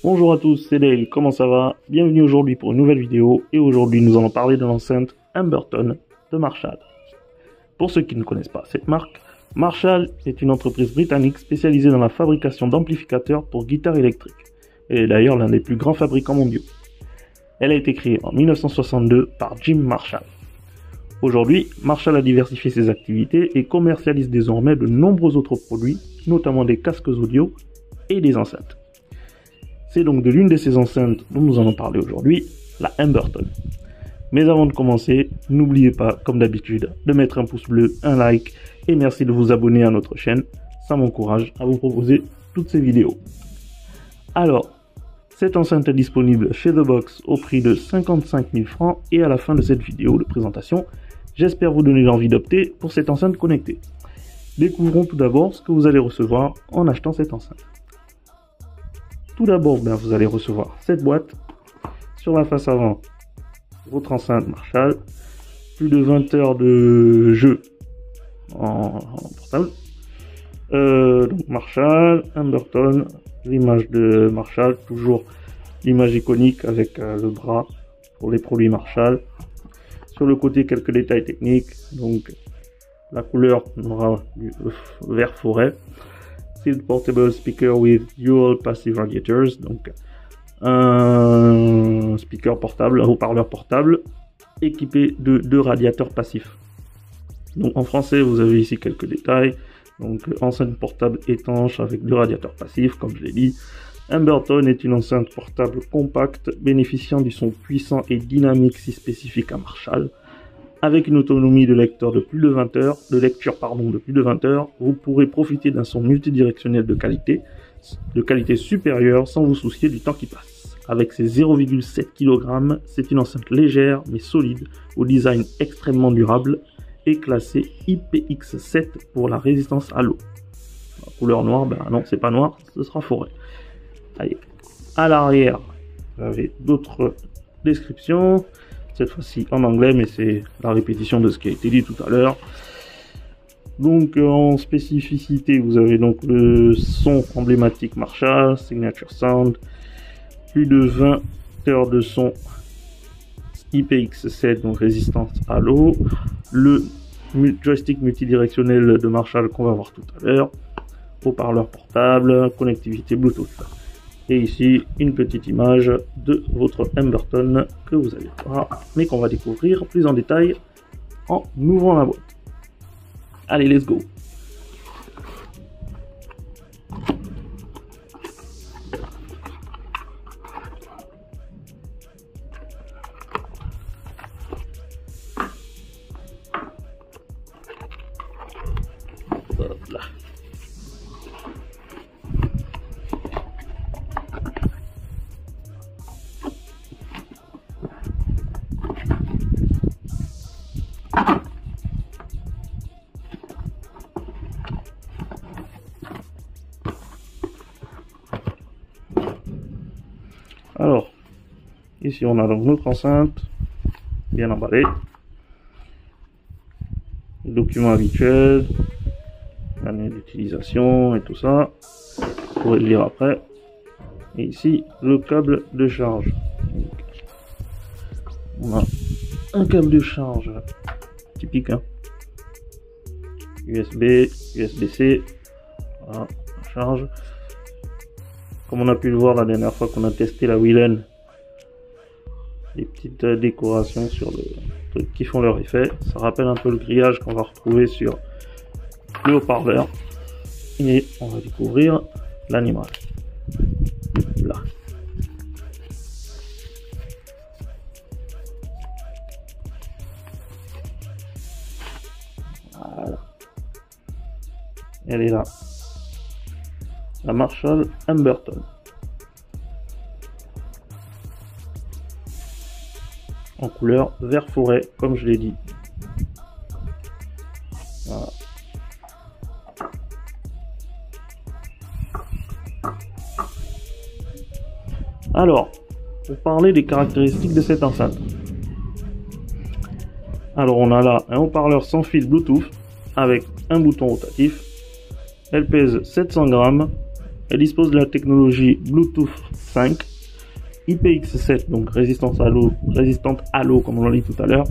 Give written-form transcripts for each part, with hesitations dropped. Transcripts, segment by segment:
Bonjour à tous, c'est Dale, comment ça va? Bienvenue aujourd'hui pour une nouvelle vidéo, et aujourd'hui nous allons parler de l'enceinte Humberton de Marshall. Pour ceux qui ne connaissent pas cette marque, Marshall est une entreprise britannique spécialisée dans la fabrication d'amplificateurs pour guitares électriques. Elle est d'ailleurs l'un des plus grands fabricants mondiaux. Elle a été créée en 1962 par Jim Marshall. Aujourd'hui, Marshall a diversifié ses activités et commercialise désormais de nombreux autres produits, notamment des casques audio et des enceintes. C'est donc de l'une de ces enceintes dont nous allons parler aujourd'hui, la Humberton. Mais avant de commencer, n'oubliez pas, comme d'habitude, de mettre un pouce bleu, un like et merci de vous abonner à notre chaîne. Ça m'encourage à vous proposer toutes ces vidéos. Alors, cette enceinte est disponible chez The Box au prix de 55 000 francs et à la fin de cette vidéo de présentation, j'espère vous donner l'envie d'opter pour cette enceinte connectée. Découvrons tout d'abord ce que vous allez recevoir en achetant cette enceinte. Tout d'abord, vous allez recevoir cette boîte. Sur la face avant, votre enceinte Marshall. Plus de 20 heures de jeu en portable. Donc Marshall, Humberton, l'image de Marshall, toujours l'image iconique avec le bras pour les produits Marshall. Sur le côté, quelques détails techniques. Donc la couleur aura du vert forêt. Portable speaker with dual passive radiators, donc un speaker portable, un haut-parleur portable équipé de deux radiateurs passifs. Donc en français, vous avez ici quelques détails. Donc enceinte portable étanche avec deux radiateurs passifs, comme je l'ai dit. Humberton est une enceinte portable compacte bénéficiant du son puissant et dynamique si spécifique à Marshall. Avec une autonomie de lecture de plus de 20 heures, vous pourrez profiter d'un son multidirectionnel de qualité supérieure sans vous soucier du temps qui passe. Avec ses 0,7 kg, c'est une enceinte légère mais solide, au design extrêmement durable et classée IPX7 pour la résistance à l'eau. La couleur noire, non, c'est pas noir, ce sera forêt. Allez, à l'arrière, vous avez d'autres descriptions. Cette fois-ci en anglais, mais c'est la répétition de ce qui a été dit tout à l'heure. Donc en spécificité, vous avez donc le son emblématique Marshall, Signature Sound, plus de 20 heures de son IPX7, donc résistance à l'eau, le joystick multidirectionnel de Marshall qu'on va voir tout à l'heure, haut-parleur portable, connectivité Bluetooth. Et ici, une petite image de votre Humberton que vous allez voir, mais qu'on va découvrir plus en détail en ouvrant la boîte. Allez, let's go! Voilà. Alors, ici on a donc notre enceinte, bien emballée, les documents habituels, l'année d'utilisation et tout ça, vous pourrez le lire après. Et ici, le câble de charge. Donc, on a un câble de charge typique, USB, USB-C, voilà, charge. Comme on a pu le voir la dernière fois qu'on a testé la Whelen, des petites décorations sur le truc qui font leur effet. Ça rappelle un peu le grillage qu'on va retrouver sur le haut-parleur. Et on va découvrir l'animal. Là. Voilà. Elle est là. La Marshall Humberton. En couleur vert forêt, comme je l'ai dit. Voilà. Alors, pour parler des caractéristiques de cette enceinte. Alors, on a là un haut-parleur sans fil Bluetooth avec un bouton rotatif. Elle pèse 700 grammes Elle dispose de la technologie Bluetooth 5, IPX7, donc résistante à l'eau comme on l'a dit tout à l'heure,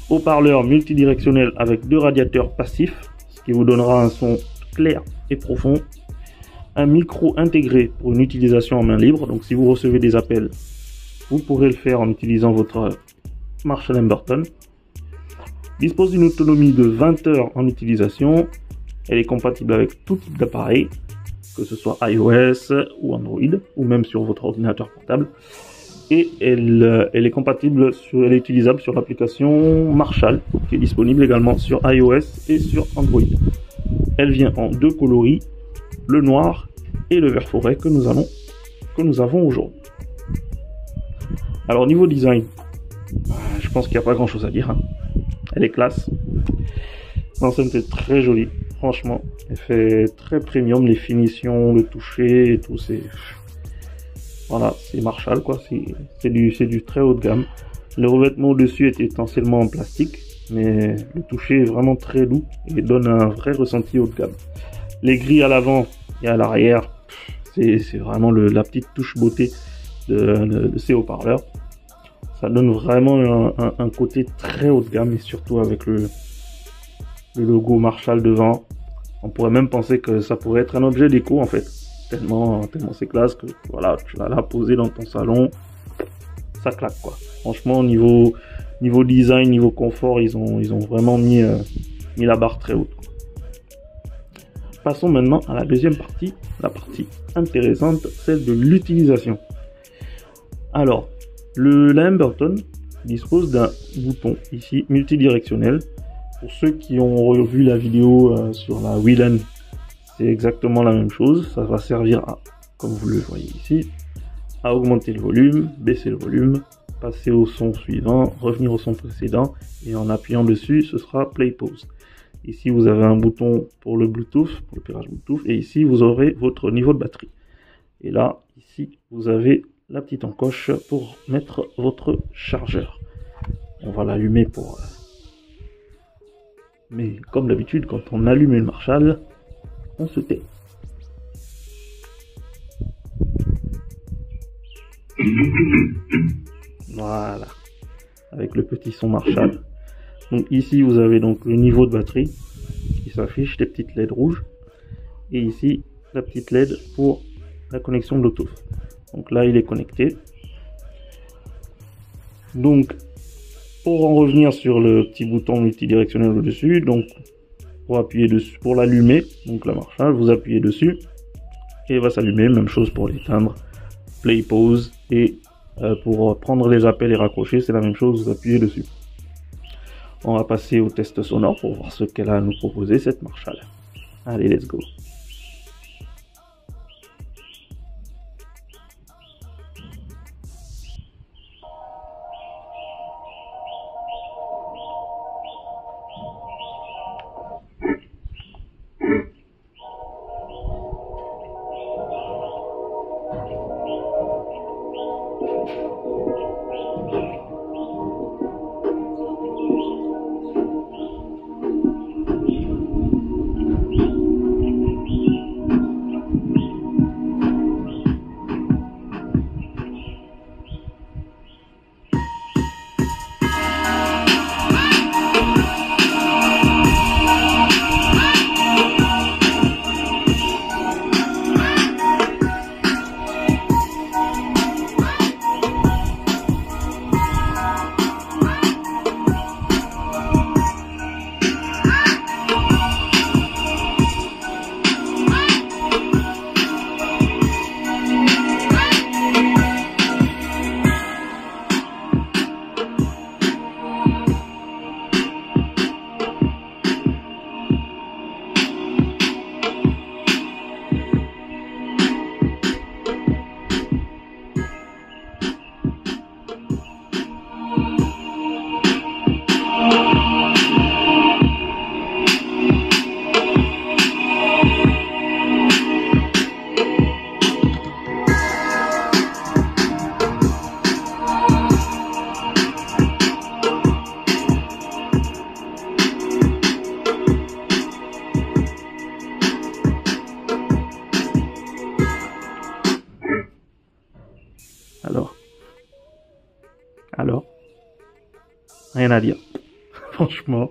haut-parleur multidirectionnel avec 2 radiateurs passifs, ce qui vous donnera un son clair et profond, un micro intégré pour une utilisation en main libre, donc si vous recevez des appels, vous pourrez le faire en utilisant votre Marshall Emberton. Dispose d'une autonomie de 20 heures en utilisation. Elle est compatible avec tout type d'appareil, que ce soit iOS ou Android, ou même sur votre ordinateur portable. Et elle est compatible elle est utilisable sur l'application Marshall, qui est disponible également sur iOS et sur Android. Elle vient en 2 coloris, le noir et le vert forêt que nous avons aujourd'hui. Alors niveau design, je pense qu'il n'y a pas grand chose à dire, hein. Elle est classe. L'enceinte est très jolie, franchement. Elle fait très premium, les finitions, le toucher et tout, c'est... Voilà, c'est Marshall quoi, c'est du très haut de gamme. Le revêtement au-dessus est essentiellement en plastique, mais le toucher est vraiment très doux et donne un vrai ressenti haut de gamme. Les grilles à l'avant et à l'arrière, c'est vraiment la petite touche beauté de ces haut-parleurs. Ça donne vraiment un côté très haut de gamme, et surtout avec le logo Marshall devant. On pourrait même penser que ça pourrait être un objet déco en fait. Tellement c'est classe que voilà, tu vas la poser dans ton salon, ça claque quoi. Franchement, niveau design, niveau confort, ils ont vraiment mis la barre très haute, quoi. Passons maintenant à la deuxième partie, la partie intéressante, celle de l'utilisation. Alors, la Emberton dispose d'un bouton ici multidirectionnel. Pour ceux qui ont revu la vidéo sur la Whelen, c'est exactement la même chose. Ça va servir à, comme vous le voyez ici, à augmenter le volume, baisser le volume, passer au son suivant, revenir au son précédent, et en appuyant dessus, ce sera Play Pause. Ici, vous avez un bouton pour le Bluetooth, pour le pirage Bluetooth, et ici, vous aurez votre niveau de batterie. Et là, ici, vous avez la petite encoche pour mettre votre chargeur. On va l'allumer pour... Mais comme d'habitude, quand on allume le Marshall, on se tait. Voilà, avec le petit son Marshall. Donc ici vous avez donc le niveau de batterie qui s'affiche, les petites LED rouges, et ici la petite LED pour la connexion Bluetooth. Donc là il est connecté. Donc pour en revenir sur le petit bouton multidirectionnel au-dessus, donc pour appuyer dessus, pour l'allumer, donc la Marshall, vous appuyez dessus et il va s'allumer. Même chose pour l'éteindre, Play Pause, et pour prendre les appels et raccrocher, c'est la même chose, vous appuyez dessus. On va passer au test sonore pour voir ce qu'elle a à nous proposer, cette Marshall. Allez, let's go. Alors, rien à dire. Franchement,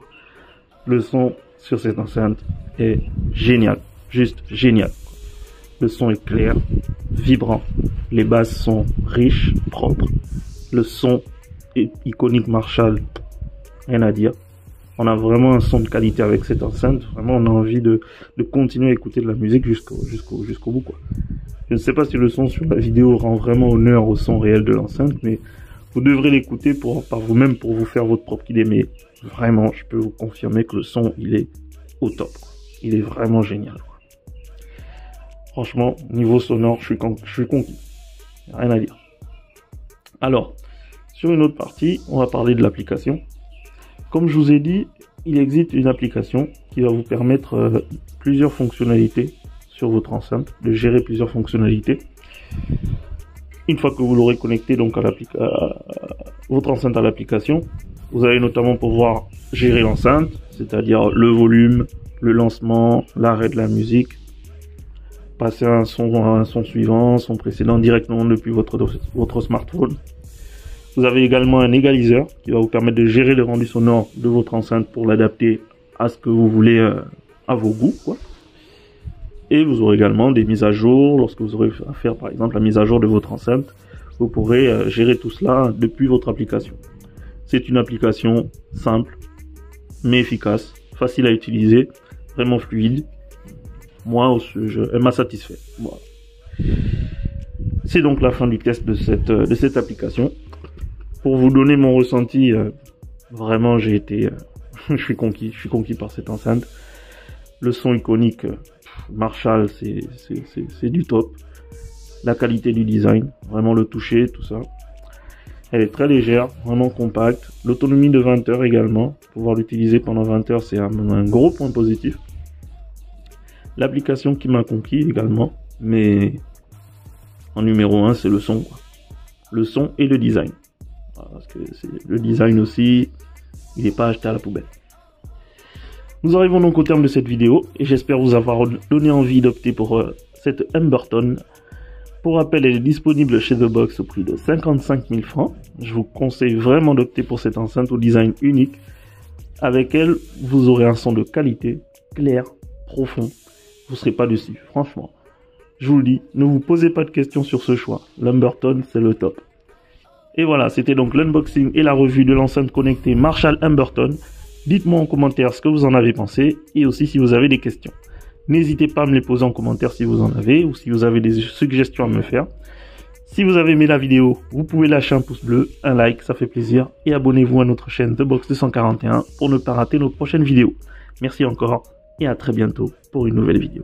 le son sur cette enceinte est génial, juste génial. Le son est clair, vibrant, les basses sont riches, propres. Le son est iconique Marshall, rien à dire. On a vraiment un son de qualité avec cette enceinte. Vraiment, on a envie de continuer à écouter de la musique jusqu'au bout, quoi. Je ne sais pas si le son sur la vidéo rend vraiment honneur au son réel de l'enceinte, mais vous devrez l'écouter par vous-même pour vous faire votre propre idée. Mais vraiment, je peux vous confirmer que le son, il est au top, quoi. Il est vraiment génial, quoi. Franchement, niveau sonore, je suis conquis. Rien à dire. Alors, sur une autre partie, on va parler de l'application. Comme je vous ai dit, il existe une application qui va vous permettre plusieurs fonctionnalités sur votre enceinte, de gérer plusieurs fonctionnalités. Une fois que vous l'aurez connecté donc à votre enceinte à l'application, vous allez notamment pouvoir gérer l'enceinte, c'est-à-dire le volume, le lancement, l'arrêt de la musique, passer à un son suivant, son précédent directement depuis votre smartphone. Vous avez également un égaliseur qui va vous permettre de gérer le rendu sonore de votre enceinte pour l'adapter à ce que vous voulez, à vos goûts, quoi. Et vous aurez également des mises à jour. Lorsque vous aurez à faire par exemple la mise à jour de votre enceinte, vous pourrez gérer tout cela depuis votre application. C'est une application simple, mais efficace, facile à utiliser, vraiment fluide. Moi, elle m'a satisfait. Voilà. C'est donc la fin du test de cette application. Pour vous donner mon ressenti, vraiment j'ai été, je suis conquis par cette enceinte. Le son iconique Marshall, c'est du top. La qualité du design, vraiment le toucher, tout ça. Elle est très légère, vraiment compacte. L'autonomie de 20 heures également. Pouvoir l'utiliser pendant 20 heures, c'est un gros point positif. L'application qui m'a conquis également, mais en numéro 1, c'est le son, quoi. Le son et le design. Parce que le design aussi, il n'est pas acheté à la poubelle. Nous arrivons donc au terme de cette vidéo et j'espère vous avoir donné envie d'opter pour cette Humberton. Pour rappel, elle est disponible chez The Box au prix de 55 000 francs. Je vous conseille vraiment d'opter pour cette enceinte au design unique. Avec elle, vous aurez un son de qualité, clair, profond. Vous ne serez pas déçu, franchement. Je vous le dis, ne vous posez pas de questions sur ce choix. L'Humberton, c'est le top. Et voilà, c'était donc l'unboxing et la revue de l'enceinte connectée Marshall Humberton. Dites-moi en commentaire ce que vous en avez pensé et aussi si vous avez des questions. N'hésitez pas à me les poser en commentaire si vous en avez ou si vous avez des suggestions à me faire. Si vous avez aimé la vidéo, vous pouvez lâcher un pouce bleu, un like, ça fait plaisir. Et abonnez-vous à notre chaîne The Box 241 pour ne pas rater nos prochaines vidéos. Merci encore et à très bientôt pour une nouvelle vidéo.